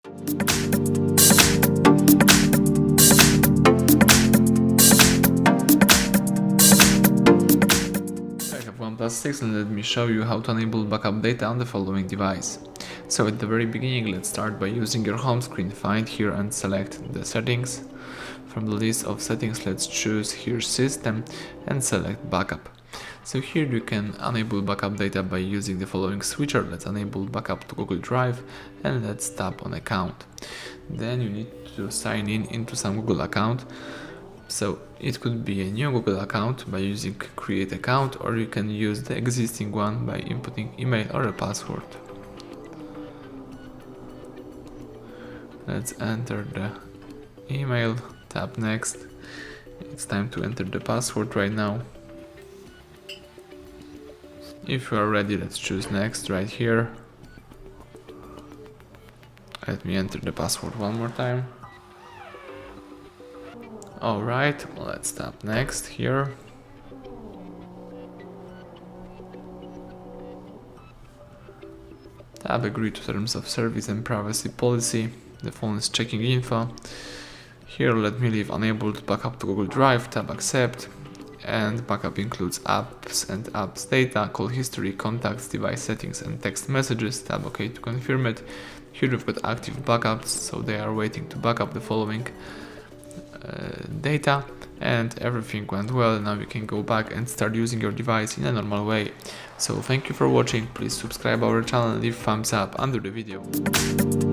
I have OnePlus 6 and let me show you how to enable backup data on the following device. So at the very beginning, let's start by using your home screen. Find here and select the settings. From the list of settings, let's choose here System and select Backup. So here you can enable backup data by using the following switcher. Let's enable backup to Google Drive and let's tap on account. Then you need to sign in into some Google account. So it could be a new Google account by using create account, or you can use the existing one by inputting email or a password. Let's enter the email, tap next. It's time to enter the password right now. If you are ready, let's choose next right here. Let me enter the password one more time. Alright, let's tap next here. Tap agree to terms of service and privacy policy. The phone is checking info. Here let me leave enabled backup to Google Drive, tap accept. And backup includes apps and apps data, call history, contacts, device settings and text messages. Tap OK to confirm it. Here we've got active backups, so they are waiting to backup the following data, and everything went well. Now you can go back and start using your device in a normal way. So thank you for watching. Please subscribe our channel and leave thumbs up under the video.